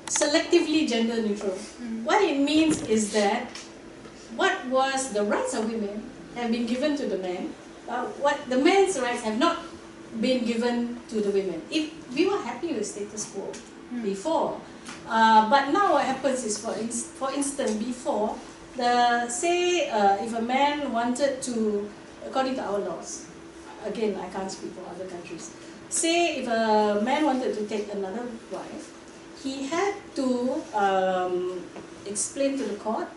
selectively gender neutral. What it means is that what was the rights of women have been given to the men, what the men's rights have not been given to the women. If we were happy with status quo before, but now what happens is, for instance, before, say if a man wanted to, according to our laws, again I can't speak for other countries, say if a man wanted to take another wife, he had to explain to the court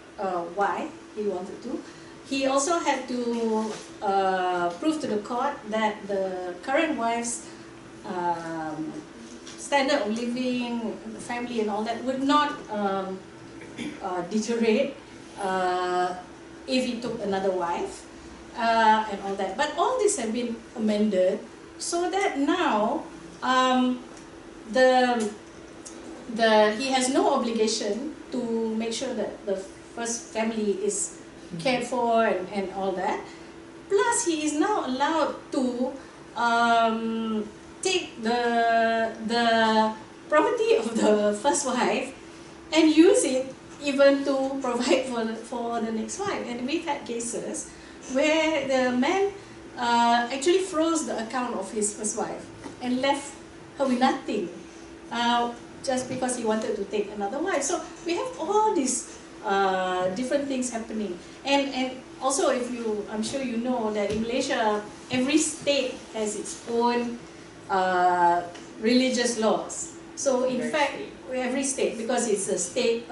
why he wanted to. He also had to prove to the court that the current wife's standard of living, the family and all that would not deteriorate if he took another wife and all that. But all this have been amended so that now he has no obligation to make sure that the first family is cared for and all that. Plus, he is now allowed to take the property of the first wife and use it even to provide for the next wife. And we've had cases where the man actually froze the account of his first wife and left her with nothing, just because he wanted to take another wife. So we have all these different things happening. And also, I'm sure you know that in Malaysia, every state has its own religious laws. So in fact, every state, because it's a state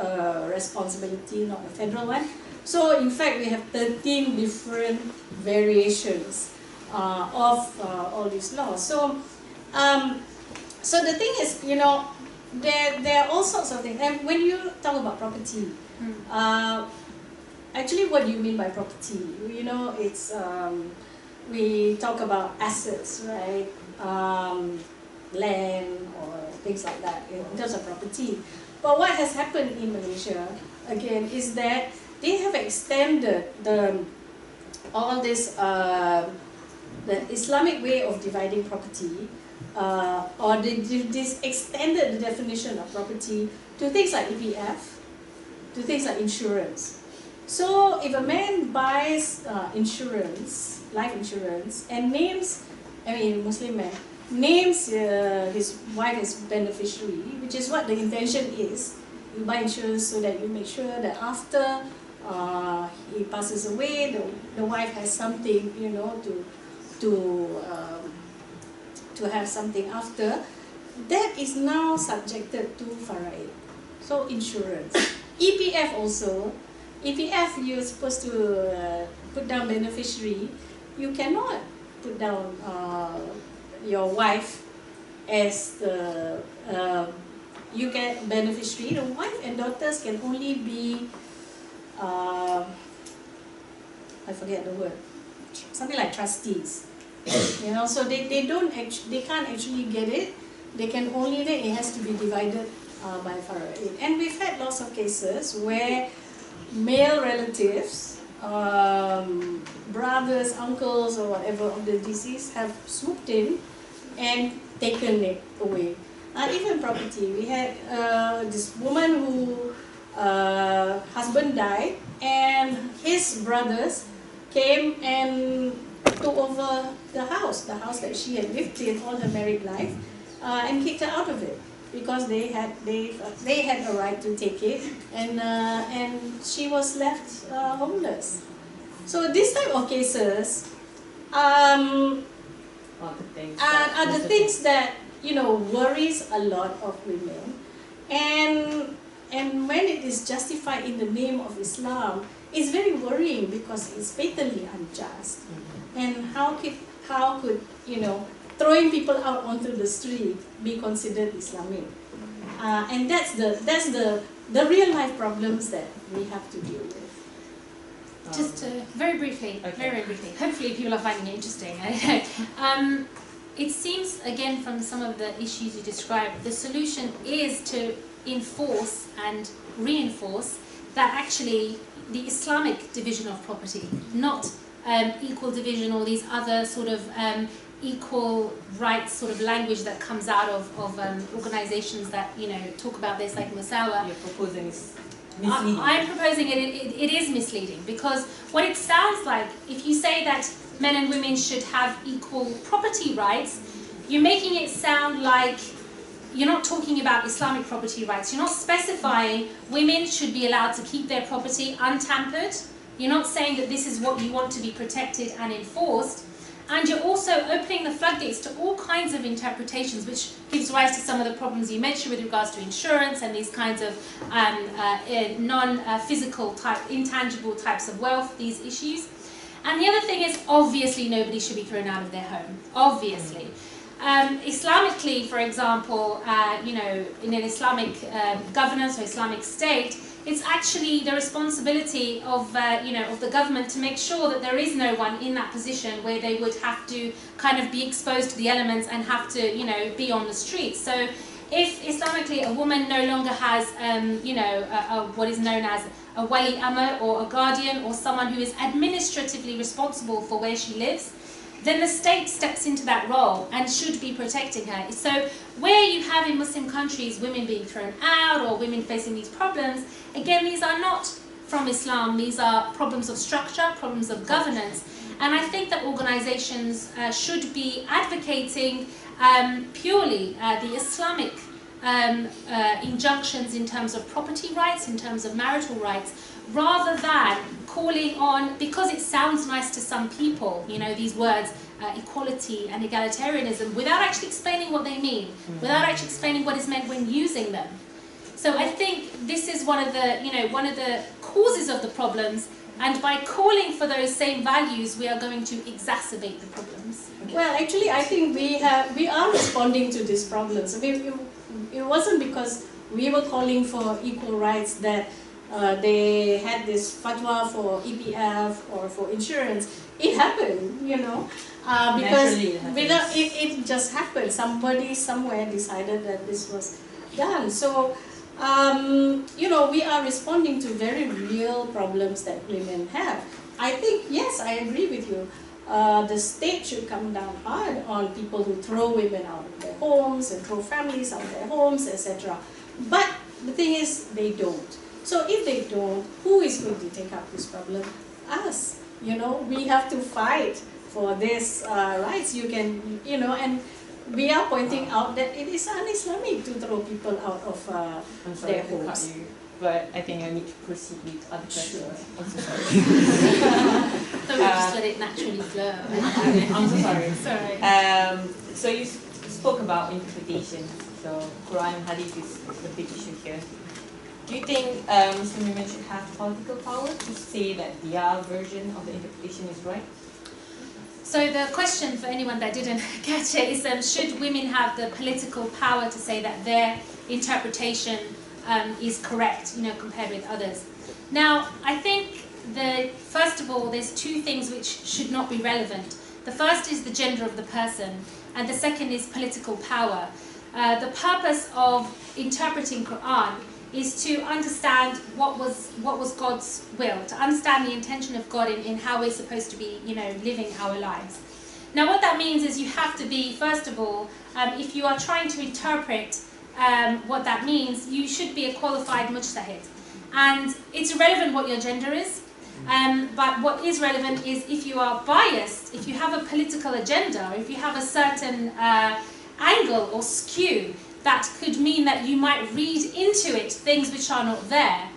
responsibility, not a federal one. So in fact, we have 13 different variations of all these laws. So the thing is, there are all sorts of things. And when you talk about property, actually, what do you mean by property? It's we talk about assets, right? Land or things like that in terms of property. But what has happened in Malaysia again is that they have extended all this the Islamic way of dividing property, or this extended the definition of property to things like EPF, to things like insurance. So if a man buys insurance, life insurance, and Muslim man, names his wife as beneficiary, which is what the intention is. You buy insurance so that you make sure that after he passes away, the wife has something, to have something after. That is now subjected to faraid. So insurance. EPF also. EPF, you're supposed to put down beneficiary. You cannot put down your wife as the you get beneficiary. The wife and daughters can only be I forget the word, something like trustees. So they can't actually get it. They can only, then it has to be divided by faraid. And we've had lots of cases where male relatives, brothers, uncles, or whatever of the deceased have swooped in and taken it away. Even property. We had this woman who husband died, and his brothers came and took over the house that she had lived in all her married life, and kicked her out of it because they had a right to take it, and she was left homeless. So this type of cases are the things that worries a lot of women, and when it is justified in the name of Islam, it's very worrying because it's patently unjust. And how could throwing people out onto the street be considered Islamic? And that's the real life problems that we have to deal with. Just very briefly, very briefly. Hopefully, people are finding it interesting. It seems, again, from some of the issues you described, the solution is to enforce and reinforce that actually the Islamic division of property, not equal division or these other sort of equal rights sort of language that comes out of organizations that, you know, talk about this, like Musawa. You're proposing is misleading. I'm proposing it is misleading, because what it sounds like, if you say that men and women should have equal property rights, you're making it sound like you're not talking about Islamic property rights. You're not specifying women should be allowed to keep their property untampered. You're not saying that this is what you want to be protected and enforced. And you're also opening the floodgates to all kinds of interpretations, which gives rise to some of the problems you mentioned with regards to insurance and these kinds of non-physical type, intangible types of wealth, these issues. And the other thing is, obviously, nobody should be thrown out of their home. Obviously. Islamically, for example, you know, in an Islamic governance or Islamic state, it's actually the responsibility of, you know, of the government to make sure that there is no one in that position where they would have to kind of be exposed to the elements and have to, you know, be on the streets. So if Islamically a woman no longer has, you know, what is known as a wali amr or a guardian or someone who is administratively responsible for where she lives, then the state steps into that role and should be protecting her. So where you have in Muslim countries women being thrown out or women facing these problems, again, these are not from Islam. These are problems of structure, problems of governance. And I think that organizations should be advocating purely the Islamic injunctions in terms of property rights, in terms of marital rights, rather than calling on, because it sounds nice to some people, you know, these words, equality and egalitarianism, without actually explaining what they mean, without actually explaining what is meant when using them. So I think this is one of the, you know, one of the causes of the problems, and by calling for those same values, we are going to exacerbate the problems. Well, actually, I think we are responding to these problems. I mean, it wasn't because we were calling for equal rights that they had this fatwa for EPF or for insurance. It happened, you know, because it just happened. Somebody somewhere decided that this was done. So, you know, we are responding to very real problems that women have. I think, yes, I agree with you. The state should come down hard on people who throw women out of their homes and throw families out of their homes, etc. But the thing is, they don't. So if they don't, who is going to take up this problem? Us. You know, we have to fight for this rights. You can, you know, and we are pointing out that it is un-Islamic to throw people out of their homes. But I think I need to proceed with other questions. Sure. I'm so sorry. So we just let it naturally flow. I'm so sorry. Sorry. So you spoke about interpretation. So Quran and Hadith is the big issue here. Do you think Muslim women should have political power to say that their version of the interpretation is right? So the question for anyone that didn't catch it is, should women have the political power to say that their interpretation is correct, you know, compared with others? Now, I think first of all, there's two things which should not be relevant. The first is the gender of the person, and the second is political power. The purpose of interpreting Quran is to understand what was God's will, to understand the intention of God in how we're supposed to be, you know, living our lives. Now, what that means is you have to be, first of all, if you are trying to interpret what that means, you should be a qualified mujtahid. And it's irrelevant what your gender is, but what is relevant is if you are biased, if you have a political agenda, or if you have a certain angle or skew, that could mean that you might read into it things which are not there,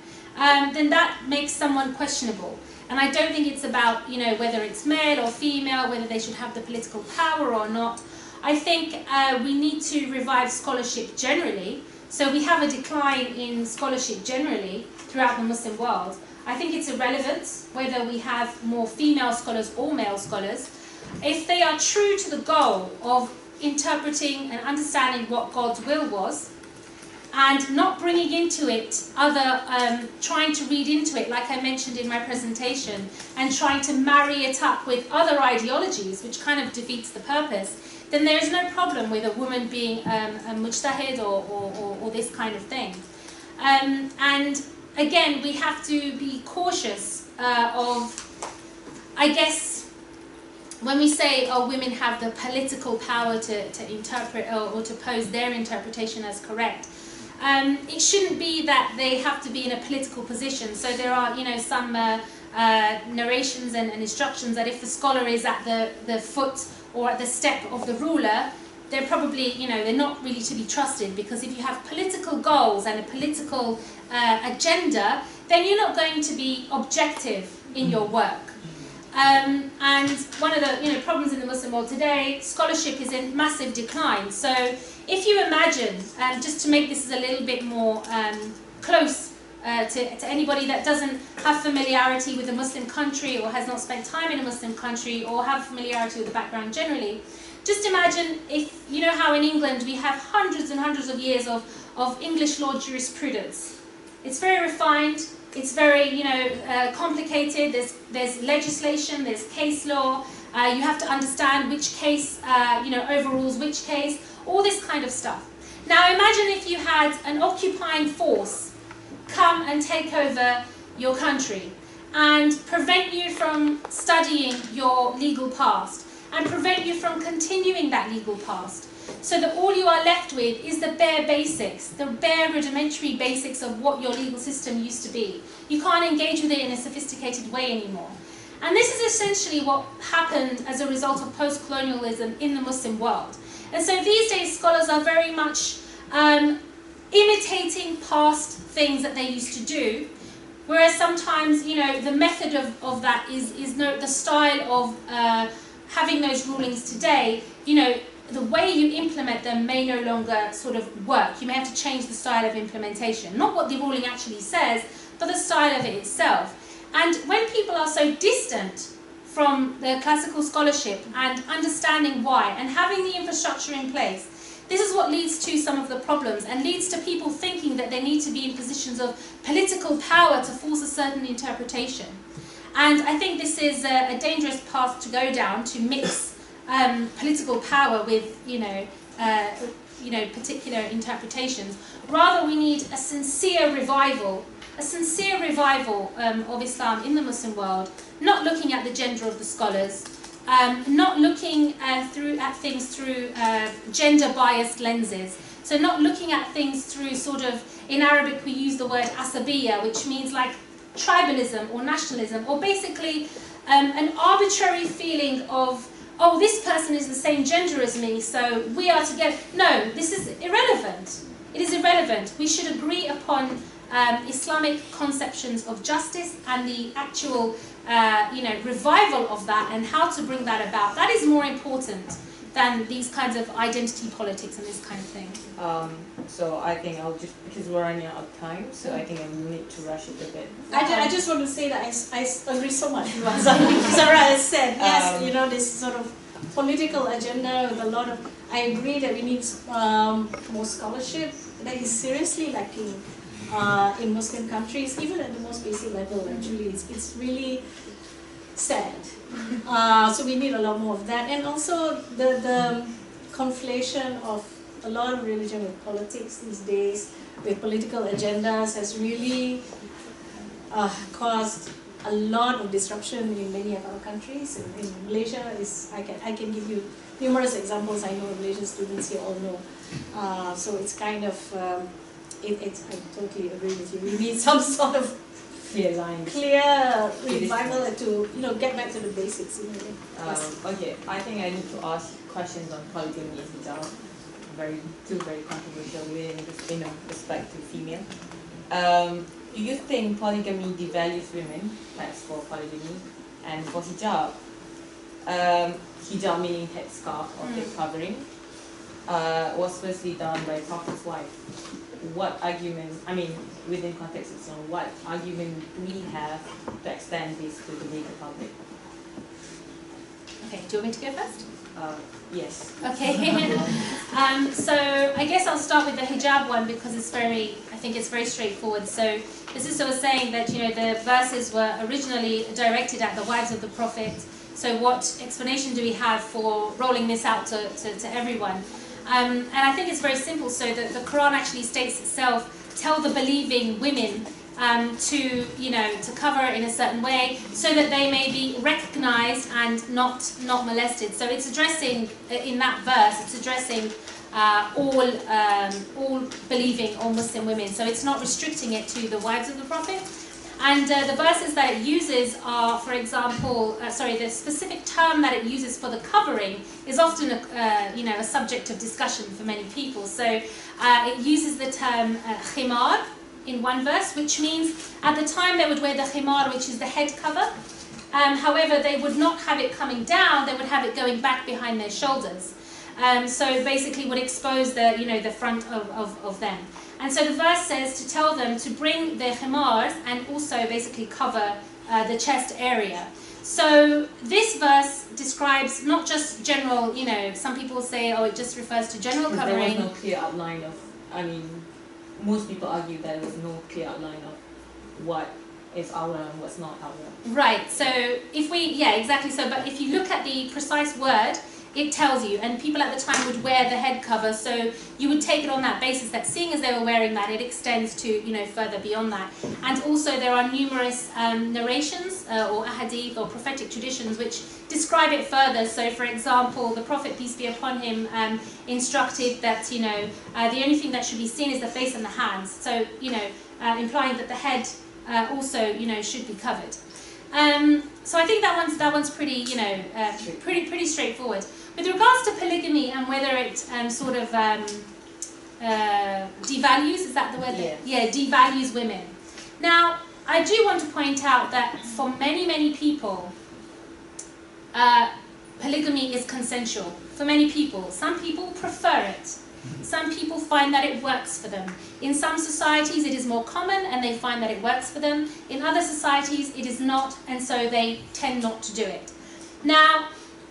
then that makes someone questionable. And I don't think it's about, you know, whether it's male or female, whether they should have the political power or not. I think we need to revive scholarship generally. So we have a decline in scholarship generally throughout the Muslim world. I think it's irrelevant whether we have more female scholars or male scholars. If they are true to the goal of interpreting and understanding what God's will was, and not bringing into it other, trying to read into it, like I mentioned in my presentation, and trying to marry it up with other ideologies, which kind of defeats the purpose, then there is no problem with a woman being a mujtahid or this kind of thing. And again, we have to be cautious of, I guess, when we say, oh, women have the political power to interpret or to pose their interpretation as correct, it shouldn't be that they have to be in a political position. So there are, you know, some narrations and instructions that if the scholar is at the foot or at the step of the ruler, they're probably, you know, they're not really to be trusted, because if you have political goals and a political agenda, then you're not going to be objective in your work. And one of the, you know, problems in the Muslim world today, scholarship is in massive decline. So if you imagine, just to make this a little bit more close to anybody that doesn't have familiarity with a Muslim country or has not spent time in a Muslim country or have familiarity with the background generally, just imagine if, you know how in England we have hundreds and hundreds of years of English law jurisprudence. It's very refined, it's very, you know, complicated, there's legislation, there's case law, you have to understand which case, you know, overrules which case, all this kind of stuff. Now imagine if you had an occupying force come and take over your country and prevent you from studying your legal past and prevent you from continuing that legal past, so that all you are left with is the bare basics, the bare rudimentary basics of what your legal system used to be. You can't engage with it in a sophisticated way anymore. And this is essentially what happened as a result of post-colonialism in the Muslim world. And so these days scholars are very much imitating past things that they used to do, whereas sometimes, you know, the method of that is no, the style of having those rulings today, you know, the way you implement them may no longer sort of work. You may have to change the style of implementation. Not what the ruling actually says, but the style of it itself. And when people are so distant from the classical scholarship and understanding why and having the infrastructure in place, this is what leads to some of the problems and leads to people thinking that they need to be in positions of political power to force a certain interpretation. And I think this is a dangerous path to go down, to mix political power with, you know, particular interpretations. Rather, we need a sincere revival of Islam in the Muslim world, not looking at the gender of the scholars, not looking at things through gender-biased lenses. So not looking at things through sort of, in Arabic we use the word asabiya, which means like tribalism or nationalism, or basically an arbitrary feeling of, oh, this person is the same gender as me, so we are together. No, this is irrelevant. It is irrelevant. We should agree upon Islamic conceptions of justice and the actual, you know, revival of that and how to bring that about. That is more important than these kinds of identity politics and this kind of thing. So I think I'll just, because we're running out of time, so I think I need to rush it a bit. I just want to say that I agree so much with what Zara has said. Yes, you know, this sort of political agenda with a lot of, I agree that we need more scholarship. That is seriously lacking in Muslim countries, even at the most basic level. Actually, it's really sad. So we need a lot more of that, and also the conflation of a lot of religion with politics these days, with political agendas, has really caused a lot of disruption in many of our countries. In Malaysia, I can give you numerous examples. I know Malaysian students here all know. So it's kind of I totally agree with you. We need some sort of clear lines, clear revival to, you know, get back to the basics. You know. Yes. Okay, I think I need to ask questions on polygamy, which are two very controversial in respect to female. Do you think polygamy devalues women? That's for polygamy. And for hijab, hijab meaning headscarf or head covering, was firstly done by Prophet's wife. What argument, I mean, within context of Islam, what argument do we have to extend this to the greater public? Okay, do you want me to go first? Yes. Okay. So I guess I'll start with the hijab one because I think it's very straightforward. So this is sort of saying that, you know, the verses were originally directed at the wives of the Prophet. So what explanation do we have for rolling this out to everyone? And I think it's very simple. So the Quran actually states itself, tell the believing women to cover in a certain way so that they may be recognized and not molested. So it's addressing, in that verse, it's addressing all believing, all Muslim women. So it's not restricting it to the wives of the Prophet. And the verses that it uses are, for example, the specific term that it uses for the covering is often a subject of discussion for many people. So it uses the term khimar in one verse, which means at the time they would wear the khimar, which is the head cover. However, they would not have it coming down, they would have it going back behind their shoulders. So basically would expose the front of them. And so the verse says to tell them to bring their khimars and also basically cover the chest area. So this verse describes not just general, some people say, oh, it just refers to general covering. There was no clear outline of, most people argue that there was no clear outline of what is awra and what's not awra. Right, so exactly so. But if you look at the precise word, it tells you, and people at the time would wear the head cover, so you would take it on that basis that seeing as they were wearing that, it extends to, further beyond that. And also there are numerous narrations or ahadith or prophetic traditions which describe it further. So for example, the Prophet, peace be upon him, instructed that, the only thing that should be seen is the face and the hands. So, implying that the head also, should be covered. So I think that one's pretty, pretty straightforward. With regards to polygamy and whether it devalues, is that the word? Yeah, devalues women. Now, I do want to point out that for many, many people, polygamy is consensual. For many people. Some people prefer it. Some people find that it works for them. In some societies it is more common and they find that it works for them. In other societies it is not, and so they tend not to do it. Now,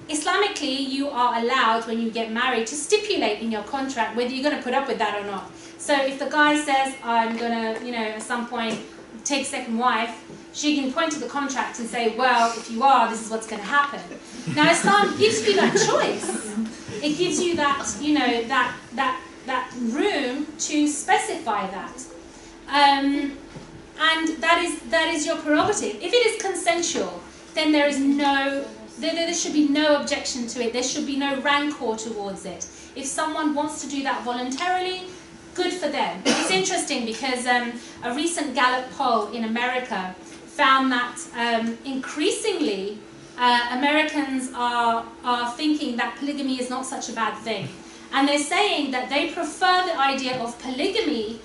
Islamically, you are allowed, when you get married, to stipulate in your contract whether you're going to put up with that or not. So if the guy says, I'm going to, at some point, take second wife, she can point to the contract and say, well, if you are, this is what's going to happen. Now, Islam gives you that choice. It gives you that, that room to specify that. And that is your prerogative. If it is consensual, then there should be no objection to it. There should be no rancor towards it. If someone wants to do that voluntarily, good for them. It's interesting because a recent Gallup poll in America found that increasingly Americans are thinking that polygamy is not such a bad thing. And they're saying that they prefer the idea of polygamy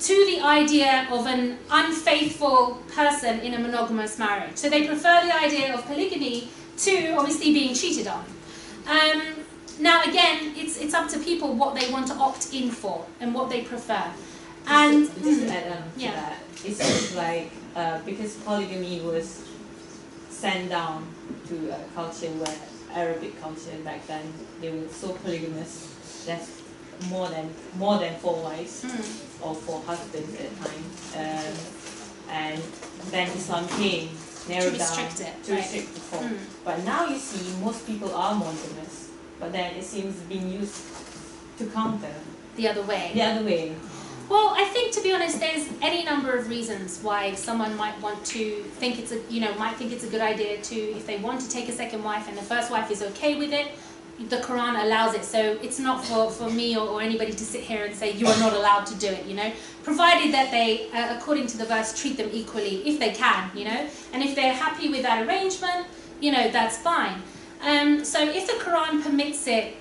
to the idea of an unfaithful person in a monogamous marriage. So they prefer the idea of polygamy to obviously being cheated on. Now again, it's up to people what they want to opt in for and what they prefer. And just to add on to that, it seems like because polygamy was sent down to a culture where Arabic culture back then, they were so polygamous, that's more than 4 wives or 4 husbands at the time, and then Islam came, narrowed down to restrict the 4. But now you see most people are monogamous, but then it seems being used to counter the other way. Well, I think, to be honest, there's any number of reasons why someone might want to think it's a good idea to, if they want to take a second wife and the first wife is okay with it, the Quran allows it. So it's not for me or anybody to sit here and say you are not allowed to do it, provided that they, according to the verse, treat them equally if they can, and if they're happy with that arrangement, that's fine. So if the Quran permits it,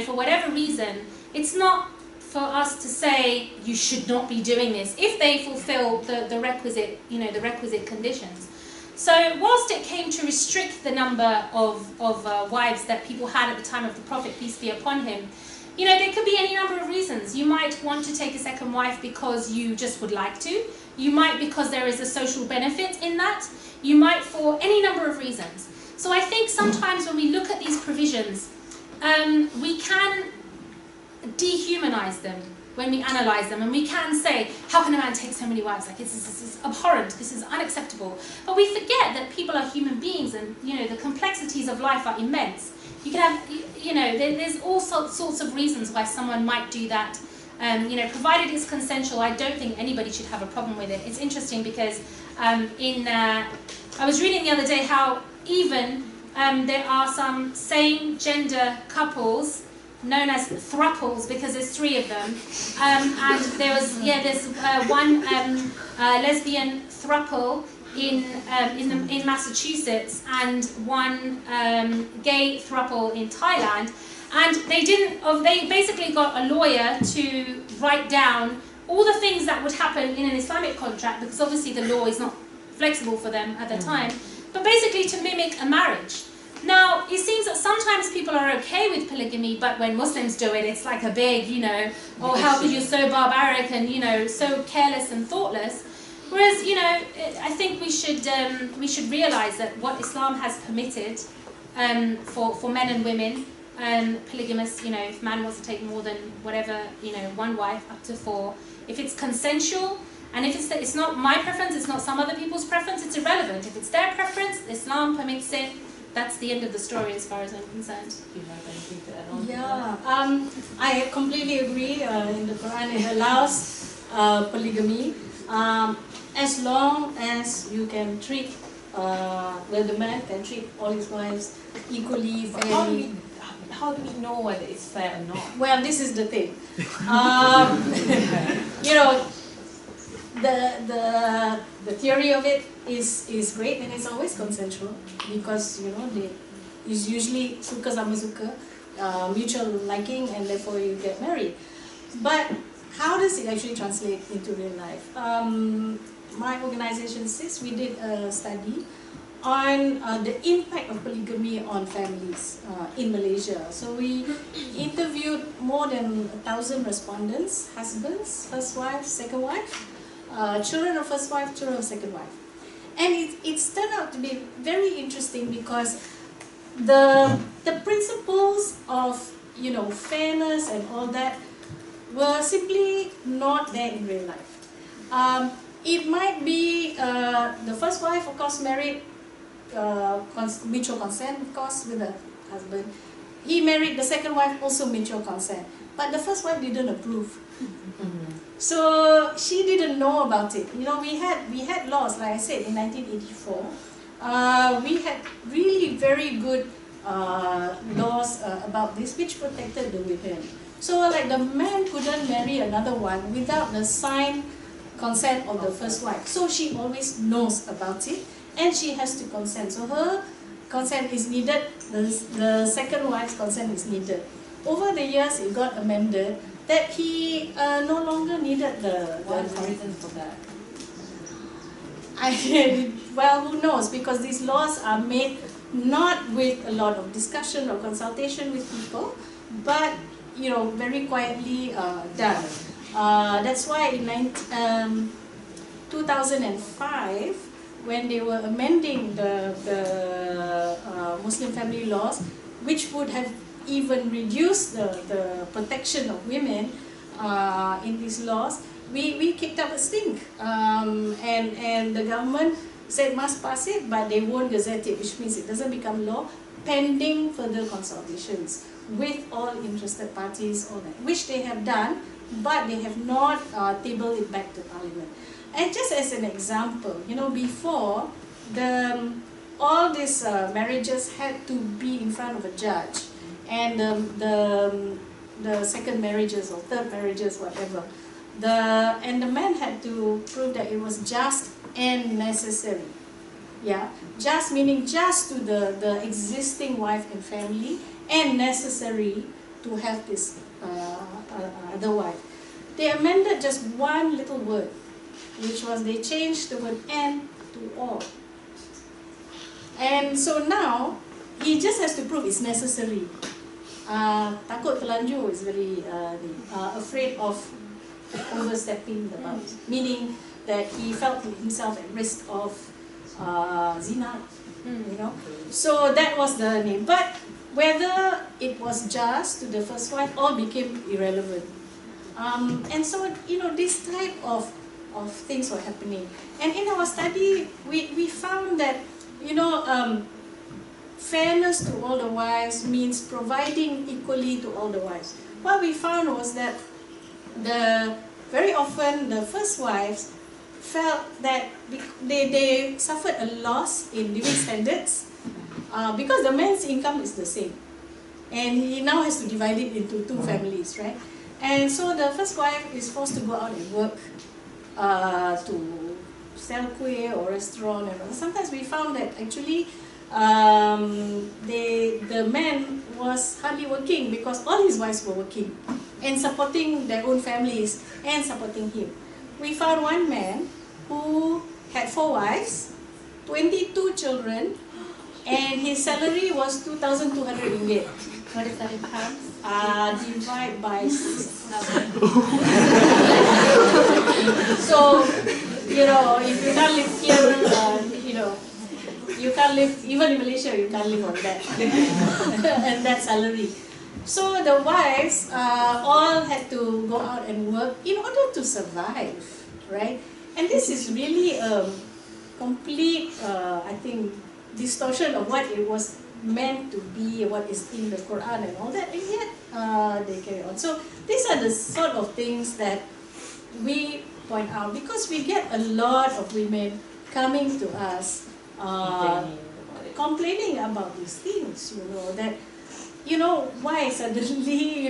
for whatever reason, it's not for us to say you should not be doing this if they fulfill the requisite, the requisite conditions. So whilst it came to restrict the number of wives that people had at the time of the Prophet, peace be upon him, there could be any number of reasons. You might want to take a second wife because you just would like to. You might because there is a social benefit in that. You might for any number of reasons. So I think sometimes when we look at these provisions, we can dehumanize them when we analyze them, and we can say, how can a man take so many wives? Like, this is abhorrent, this is unacceptable. But we forget that people are human beings, and the complexities of life are immense. You can have, there's all sorts of reasons why someone might do that. provided it's consensual, I don't think anybody should have a problem with it. It's interesting because I was reading the other day how even there are some same-gender couples known as thruples because there's 3 of them, and there's one lesbian thruple in Massachusetts and one gay thruple in Thailand, and they basically got a lawyer to write down all the things that would happen in an Islamic contract, because obviously the law is not flexible for them at the time, but basically to mimic a marriage. Now, it seems that sometimes people are okay with polygamy, but when Muslims do it, it's like a big, oh, how could you so barbaric and, so careless and thoughtless. Whereas, I think we should realize that what Islam has permitted for men and women, polygamous, if a man wants to take more than whatever, 1 wife up to 4, if it's consensual, and if it's not my preference, it's not some other people's preference, it's irrelevant. If it's their preference, Islam permits it, that's the end of the story as far as I'm concerned. Do you have anything to add on? Yeah, I completely agree. In the Quran it allows polygamy as long as you can treat, the man can treat all his wives equally, fairly. How do we know whether it's fair or not? Well, this is the thing. The theory of it is great, and it's always consensual because it's usually suka sama suka, mutual liking, and therefore you get married. But how does it actually translate into real life? My organization SIS, we did a study on the impact of polygamy on families in Malaysia. So we interviewed more than 1,000 respondents, husbands, first wife, second wife, children of first wife, children of second wife. And it's turned out to be very interesting because the principles of fairness and all that were simply not there in real life. It might be the first wife, of course, married mutual consent, of course, with the husband. He married the second wife, also mutual consent. But the first wife didn't approve. So she didn't know about it. We had laws, like I said, in 1984. We had really very good laws about this, which protected the women. So like the man couldn't marry another one without the signed consent of the first wife. So she always knows about it, and she has to consent. So her consent is needed, the second wife's consent is needed. Over the years, it got amended that he no longer needed the reason for that? Well, who knows? Because these laws are made not with a lot of discussion or consultation with people, but very quietly done. That's why in 2005, when they were amending the Muslim family laws, which would have even reduced the protection of women in these laws, we kicked up a stink. And the government said must pass it, but they won't gazette it, which means it doesn't become law, pending further consultations with all interested parties, all that, which they have done, but they have not tabled it back to Parliament. And just as an example, before, all these marriages had to be in front of a judge, and the second marriages or third marriages, whatever, and the man had to prove that it was just and necessary. Yeah, just meaning just to the existing wife and family, and necessary to have this other wife. They amended just one little word, which was they changed the word "and" to "or." And so now he just has to prove it's necessary. Takut terlanjur is very afraid of overstepping the bounds, meaning that he felt himself at risk of zina, So that was the name. But whether it was just to the first wife, all became irrelevant. And so, this type of things were happening. And in our study, we found that, fairness to all the wives means providing equally to all the wives. What we found was that very often the first wives felt that they suffered a loss in living standards because the man's income is the same, and he now has to divide it into two families, right? And so the first wife is forced to go out and work to sell kueh or restaurant, and sometimes we found that actually the man was hardly working because all his wives were working and supporting their own families and supporting him. We found one man who had 4 wives, 22 children, and his salary was 2,200 ringgit. What is that in pounds? Divide by 6. So, if you can't live here, you can't live, even in Malaysia, you can't live on that. And that salary. So the wives all had to go out and work in order to survive, right? And this is really a complete, I think, distortion of what it was meant to be, what is in the Quran and all that, and yet they carry on. So these are the sort of things that we point out, because we get a lot of women coming to us complaining about these things, that, why suddenly,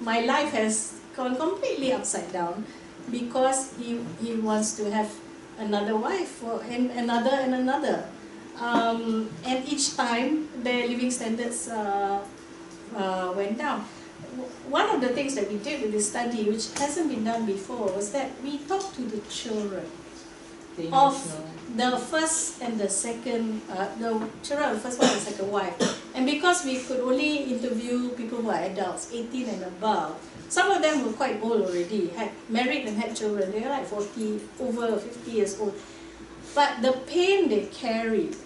my life has gone completely upside down because he wants to have another wife and another. And each time their living standards went down. One of the things that we did with this study, which hasn't been done before, was that we talked to the children of the first and the second, the children of the first wife and second wife. And because we could only interview people who are adults, 18 and above, some of them were quite old already, had married and had children. They were like 40, over 50 years old. But the pain they carried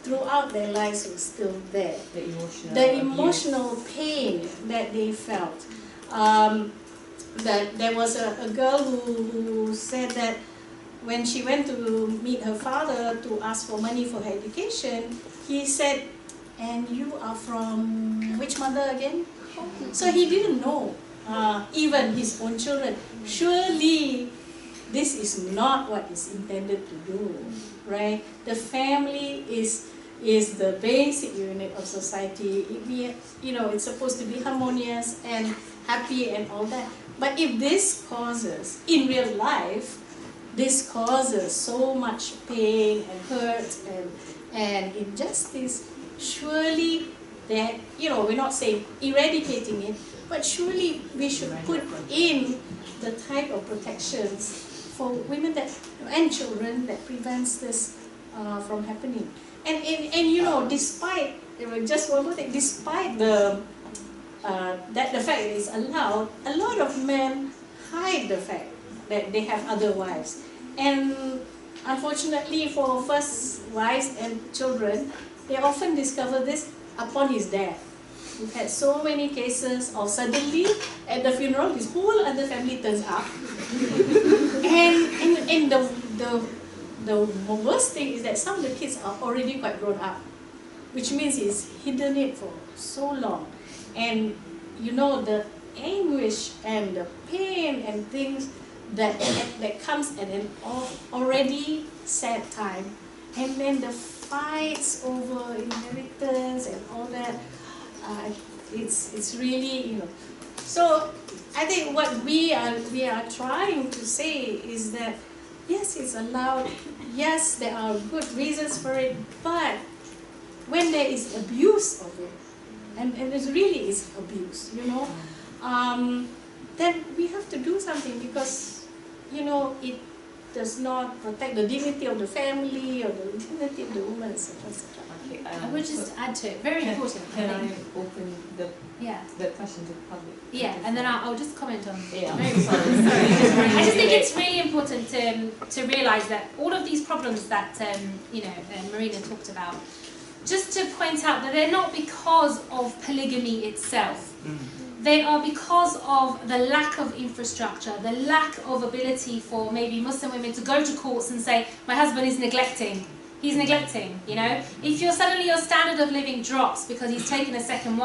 throughout their lives was still there. The emotional pain that they felt. That there was a girl who said that when she went to meet her father to ask for money for her education, he said, "And you are from which mother again?" So he didn't know, even his own children. Surely this is not what is intended to do, right? The family is the basic unit of society. It's supposed to be harmonious and happy and all that. But if this causes, in real life, this causes so much pain and hurt and injustice, surely that, we're not saying eradicating it, but surely we should put in the type of protections for women and children that prevents this from happening. And despite, just one more thing, despite the fact that it's allowed, a lot of men hide the fact that they have other wives. And unfortunately for first wives and children, they often discover this upon his death. We've had so many cases of suddenly at the funeral, his whole other family turns up. and the worst thing is that some of the kids are already quite grown up, which means he's hidden it for so long. And the anguish and the pain and things that comes at an already sad time, and then the fights over inheritance and all that, it's really, So I think what we are trying to say is that yes, it's allowed, yes, there are good reasons for it, but when there is abuse of it, and it really is abuse, then we have to do something, because it does not protect the dignity of the family or the dignity of the woman, etc. Okay, I would just add to it, very important. Can I open the question to the public? Yeah, and then I'll just comment on. Yeah. Very sorry. I just think it's really important to realise that all of these problems that Marina talked about, just to point out that they're not because of polygamy itself. They are because of the lack of infrastructure, the lack of ability for maybe Muslim women to go to courts and say, my husband is neglecting. He's neglecting, If suddenly your standard of living drops because he's taken a second wife,